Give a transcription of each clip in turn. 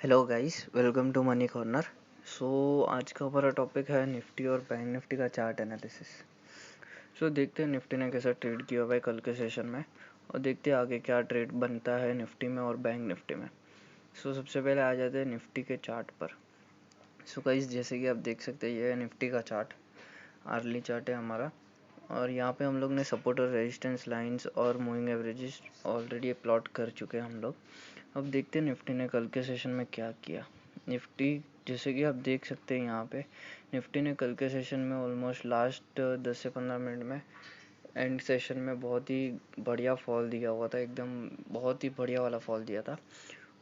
Hello guys, welcome to money corner. आज का हमारा टॉपिक है निफ्टी और बैंक निफ्टी का चार्ट एनालिसिस। देखते हैं निफ्टी ने कैसा ट्रेड किया हुआ है कल के सेशन में, और देखते हैं आगे क्या ट्रेड बनता है निफ्टी में और बैंक निफ्टी में। सबसे पहले आ जाते हैं निफ्टी के चार्ट पर। गाइस, जैसे कि आप देख सकते हैं, ये है निफ्टी का चार्ट, आर्ली चार्ट है हमारा। और यहाँ पे हम लोग ने सपोर्ट और रेजिस्टेंस लाइंस और मूविंग एवरेजेस ऑलरेडी प्लॉट कर चुके हैं हम लोग। अब देखते हैं निफ्टी ने कल के सेशन में क्या किया। निफ्टी, जैसे कि आप देख सकते हैं यहाँ पे, निफ्टी ने कल के सेशन में ऑलमोस्ट लास्ट 10 से 15 मिनट में एंड सेशन में बहुत ही बढ़िया फॉल दिया हुआ था, एकदम बहुत ही बढ़िया वाला फॉल दिया था।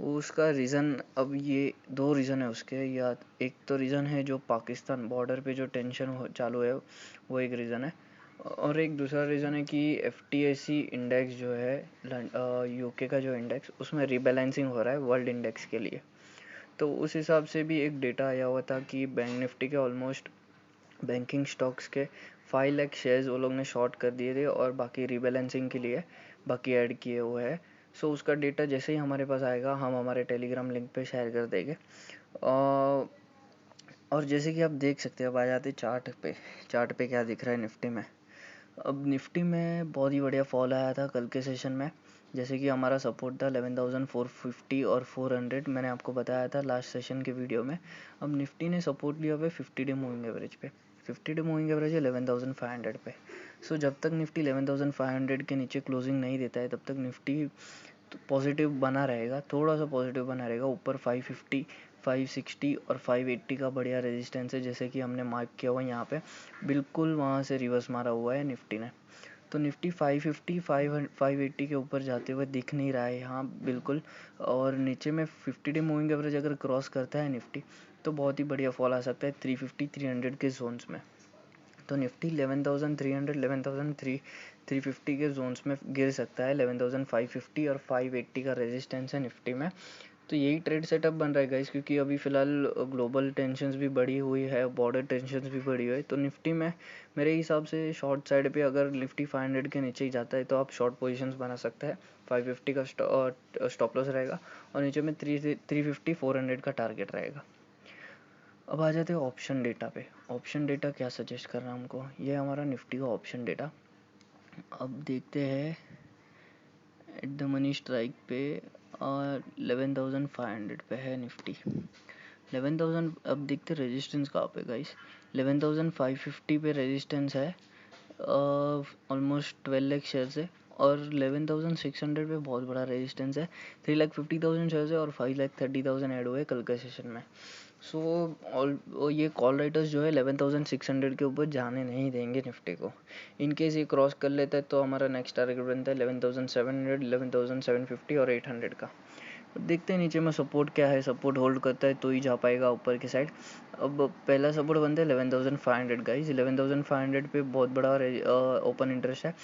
उसका रीज़न, अब ये दो रीज़न है उसके। या एक तो रीज़न है जो पाकिस्तान बॉर्डर पे जो टेंशन चालू है, वो एक रीज़न है। और एक दूसरा रीज़न है कि FTSE इंडेक्स जो है, यूके का जो इंडेक्स, उसमें रिबैलेंसिंग हो रहा है वर्ल्ड इंडेक्स के लिए। तो उस हिसाब से भी एक डेटा आया हुआ था कि बैंक निफ्टी के ऑलमोस्ट बैंकिंग स्टॉक्स के 5 लाख शेयर्स वो लोग ने शॉर्ट कर दिए थे, और बाकी रिबैलेंसिंग के लिए बाकी ऐड किए हुए हैं। उसका डेटा जैसे ही हमारे पास आएगा, हम हमारे टेलीग्राम लिंक पे शेयर कर देंगे। और जैसे कि आप देख सकते हैं, अब आ जाते चार्ट पे क्या दिख रहा है निफ्टी में। अब निफ्टी में बहुत ही बढ़िया फॉल आया था कल के सेशन में। जैसे कि हमारा सपोर्ट था 11,450 और 400, मैंने आपको बताया था लास्ट सेशन के वीडियो में। अब निफ्टी ने सपोर्ट लिया हुआ 50 डे मूविंग एवरेज पे। 50 डे मूविंग एवरेज है 11,500 पे। जब तक निफ्टी 11,500 के नीचे क्लोजिंग नहीं देता है, तब तक निफ्टी पॉजिटिव बना रहेगा, थोड़ा सा पॉजिटिव बना रहेगा। ऊपर 550, 560 और 580 का बढ़िया रेजिस्टेंस है, जैसे कि हमने मार्क किया हुआ यहाँ पे। बिल्कुल वहाँ से रिवर्स मारा हुआ है निफ्टी ने। तो निफ्टी 550, 580 के ऊपर जाते हुए दिख नहीं रहा है यहाँ बिल्कुल। और नीचे में 50 डे मूविंग एवरेज अगर क्रॉस करता है निफ्टी, तो बहुत ही बढ़िया फॉल आ सकता है 350, 300 के जोन्स में। तो निफ्टी 11,300, 11,350 के जोन्स में गिर सकता है। 11,550 और 580 का रेजिस्टेंस है निफ्टी में। तो यही ट्रेड सेटअप बन रहा है गाइस, क्योंकि अभी फिलहाल ग्लोबल टेंशन्स भी बढ़ी हुई है, बॉर्डर टेंशन्स भी बढ़ी हुई है। तो निफ्टी में मेरे हिसाब से शॉर्ट साइड पे अगर निफ्टी 500 के नीचे ही जाता है, तो आप शॉर्ट पोजीशंस बना सकते हैं। 550 का स्टॉप लॉस रहेगा, और नीचे में 350, 400 का टारगेट रहेगा। अब आ जाते हैं ऑप्शन डेटा पे। ऑप्शन डेटा क्या सजेस्ट कर रहा है हमको, ये हमारा निफ्टी का ऑप्शन डेटा। अब देखते हैं एट द मनी स्ट्राइक पे 11,500 पे है निफ्टी। 11,000, अब देखते रेजिस्टेंस कहाँ पे गाइस। 11,550 पे रेजिस्टेंस है, ऑलमोस्ट 12 लाख शेयर है। और 11,600 पे बहुत बड़ा रेजिस्टेंस है, 3,50,000 शेयर है, और 5,30,000 ऐड हुए कल के सेशन में। ये कॉल राइटर्स जो है 11,600 के ऊपर जाने नहीं देंगे निफ्टी को। इन केस ये क्रॉस कर लेता है, तो हमारा नेक्स्ट टारगेट बनता है 11,700, 11,750 और 800 का। देखते हैं नीचे में सपोर्ट क्या है। सपोर्ट होल्ड करता है तो ही जा पाएगा ऊपर की साइड। अब पहला सपोर्ट बनता है 11,500 गाइस। 11,500 पे बहुत बड़ा ओपन इंटरेस्ट है।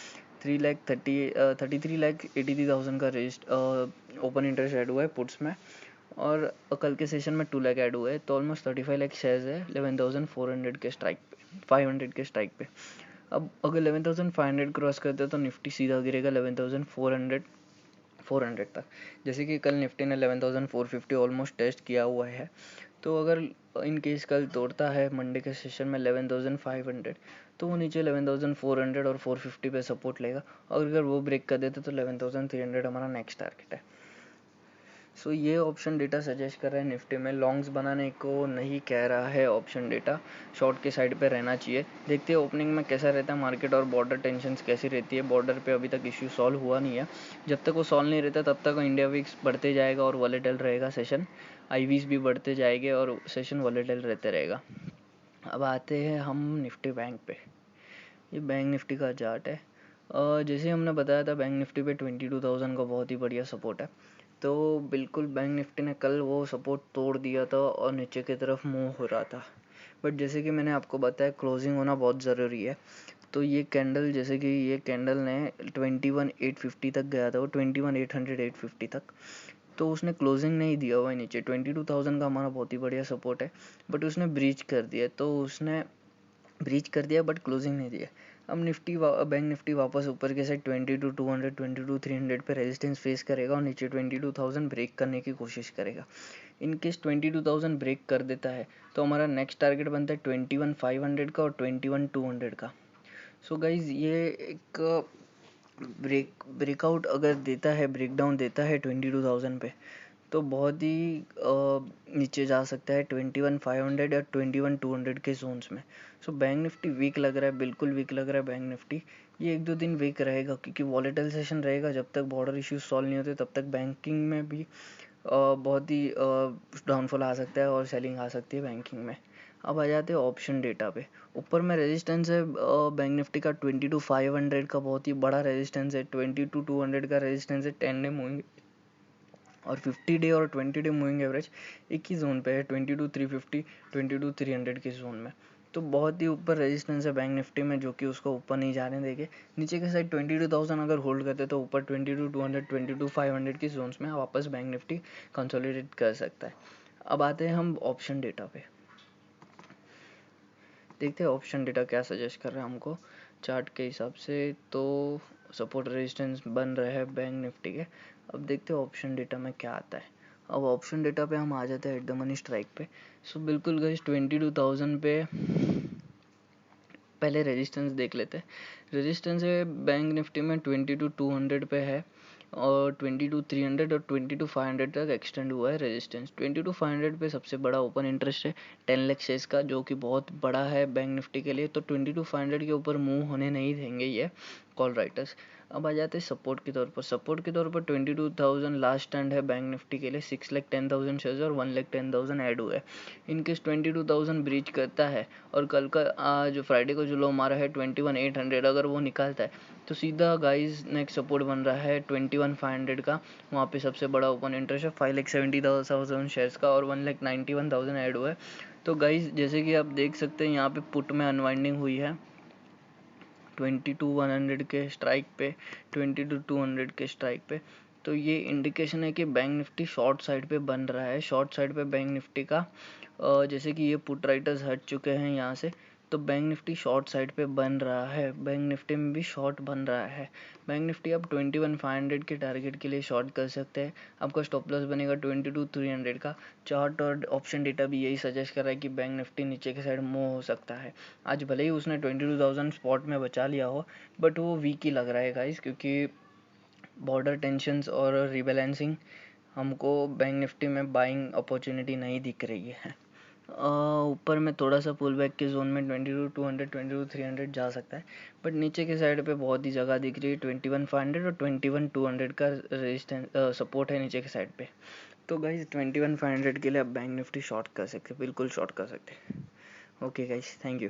33,83,000 का ओपन इंटरेस्ट ऐड हुआ है पुट्स में। और कल के सेशन में 2 लाख ऐड हुए, तो ऑलमोस्ट 35 लाख शेयर्स है 11,400 के स्ट्राइक पे, 500 के स्ट्राइक पे। अब अगर 11,500 क्रॉस करते हैं, तो निफ्टी सीधा गिरेगा 11,400 तक। जैसे कि कल निफ्टी ने 11,450 ऑलमोस्ट टेस्ट किया हुआ है। तो अगर इन केस कल तोड़ता है मंडे के सेशन में 11,500, तो वो नीचे 11,400 और 450 पे सपोर्ट लेगा। और अगर वो ब्रेक कर देते, तो 11,300 हमारा नेक्स्ट टारगेट है। ये ऑप्शन डेटा सजेस्ट कर रहा है निफ्टी में। लॉन्ग्स बनाने को नहीं कह रहा है ऑप्शन डेटा, शॉर्ट के साइड पे रहना चाहिए। देखते हैं ओपनिंग में कैसा रहता है मार्केट, और बॉर्डर टेंशन्स कैसी रहती है। बॉर्डर पे अभी तक इश्यू सॉल्व हुआ नहीं है। जब तक वो सॉल्व नहीं रहता, तब तक इंडिया विक्स बढ़ते जाएगा और वॉलेटाइल रहेगा सेशन। IVs भी बढ़ते जाएंगे और सेशन वॉलेटाइल रहते रहेगा। अब आते हैं हम निफ्टी बैंक पे। ये बैंक निफ्टी का चार्ट है। जैसे हमने बताया था, बैंक निफ्टी पे 22,000 का बहुत ही बढ़िया सपोर्ट है। तो बिल्कुल बैंक निफ्टी ने कल वो सपोर्ट तोड़ दिया था और नीचे की तरफ मूव हो रहा था। बट जैसे कि मैंने आपको बताया, क्लोजिंग होना बहुत ज़रूरी है। तो ये कैंडल, जैसे कि ये कैंडल ने 21,850 तक गया था, वो 21,800, 850 तक। तो उसने क्लोजिंग नहीं दिया हुआ है नीचे। 22,000 का हमारा बहुत ही बढ़िया सपोर्ट है, बट उसने ब्रीच कर दिया। बट क्लोजिंग नहीं दिया। अब बैंक निफ्टी वापस ऊपर के साइड 22,200, 22,300 पे रेजिस्टेंस फेस करेगा, और नीचे 22,000 ब्रेक करने की कोशिश करेगा। इन केस 22,000 ब्रेक कर देता है तो हमारा नेक्स्ट टारगेट बनता है 21,500 का और 21,200 का। सो गाइज ये एक ब्रेकआउट अगर देता है, ब्रेकडाउन देता है 22,000 पे, तो बहुत ही नीचे जा सकता है 21,500 या 21,200 के जोन्स में। सो बैंक निफ्टी वीक लग रहा है, बिल्कुल वीक लग रहा है बैंक निफ्टी। ये 1-2 दिन वीक रहेगा क्योंकि वॉलेटाइल सेशन रहेगा। जब तक बॉर्डर इश्यूज सॉल्व नहीं होते तब तक बैंकिंग में भी बहुत ही डाउनफॉल आ सकता है और सेलिंग आ सकती है बैंकिंग में। अब आ जाते हैं ऑप्शन डेटा पे। ऊपर में रेजिस्टेंस है बैंक निफ्टी का 22,500 का, बहुत ही बड़ा रेजिस्टेंस है। 22,200 का रेजिस्टेंस है 10 डे मूविंग और 50 डे और 20 डे मूविंग एवरेज एक ही जोन पे है 22,350, 22,300 के जोन में। तो बहुत ही ऊपर रेजिस्टेंस है बैंक निफ्टी में जो कि उसको ऊपर नहीं जाने देंगे। नीचे के साइड 22,000 अगर होल्ड करते तो ऊपर 22,200, 22,500 की जोन्स में वापस बैंक निफ्टी कंसोलिडेट कर सकता है। अब आते हैं हम ऑप्शन डेटा पे, देखते हैं ऑप्शन डेटा क्या सजेस्ट कर रहा है हमको चार्ट के हिसाब से। तो सपोर्ट रेजिस्टेंस बन रहा है बैंक निफ्टी के। अब देखते हैं ऑप्शन डेटा में क्या आता है। अब ऑप्शन डेटा पे हम आ जाते हैं एट द मनी स्ट्राइक पे। सो बिल्कुल गाइस 22,000 पे पहले रेजिस्टेंस देख लेते हैं। रेजिस्टेंस है बैंक निफ्टी में 22,200 पे है और 22,300 और 22,500 तक एक्सटेंड हुआ है रेजिस्टेंस। 22,500 पे सबसे बड़ा ओपन इंटरेस्ट है 10 लाख शेयर्स का, जो कि बहुत बड़ा है बैंक निफ्टी के लिए। तो 22,500 के ऊपर मूव होने नहीं देंगे ये कॉल राइटर्स। अब आ जाते हैं सपोर्ट के तौर पर। सपोर्ट के तौर पर 22,000 लास्ट स्टैंड है बैंक निफ्टी के लिए। 6,10,000 शेयर्स और 1,10,000 ऐड हुए। इनकेस 22,000 ब्रीच करता है और कल का जो फ्राइडे को जो लो मारा है 21,800, अगर वो निकालता है तो सीधा गाइस नेक्स्ट सपोर्ट बन रहा है 21,500 का। वहाँ पे सबसे बड़ा ओपन इंटरेस्ट है 5,70,000 शेयर्स का और 1,91,000 ऐड हुआ है। तो गाइस जैसे कि आप देख सकते हैं यहाँ पे पुट में अनवाइंडिंग हुई है 22,100 के स्ट्राइक पे, 22,200 के स्ट्राइक पे। तो ये इंडिकेशन है कि बैंक निफ्टी शॉर्ट साइड पे बन रहा है। शॉर्ट साइड पे बैंक निफ्टी का जैसे कि ये पुट राइटर्स हट चुके हैं यहाँ से, तो बैंक निफ्टी शॉर्ट साइड पे बन रहा है। बैंक निफ्टी में भी शॉर्ट बन रहा है। बैंक निफ्टी आप 21,500 के टारगेट के लिए शॉर्ट कर सकते हैं। आपका स्टॉप लॉस बनेगा 22,300 का। चार्ट और ऑप्शन डेटा भी यही सजेस्ट कर रहा है कि बैंक निफ्टी नीचे के साइड मूव हो सकता है। आज भले ही उसने 22,000 स्पॉट में बचा लिया हो, बट वो वीक ही लग रहा है गाइस, क्योंकि बॉर्डर टेंशंस और रिबैलेंसिंग हमको बैंक निफ्टी में बाइंग अपॉर्चुनिटी नहीं दिख रही है। ऊपर में थोड़ा सा पुल बैक के जोन में 22,200, 22,300 जा सकता है, बट नीचे के साइड पे बहुत ही जगह दिख रही है। 21,500 और 21,200 का रेजिस्टेंस सपोर्ट है नीचे के साइड पे। तो गाइस 21,500 के लिए आप बैंक निफ्टी शॉर्ट कर सकते हैं, बिल्कुल शॉर्ट कर सकते हैं। Okay guys, thank you.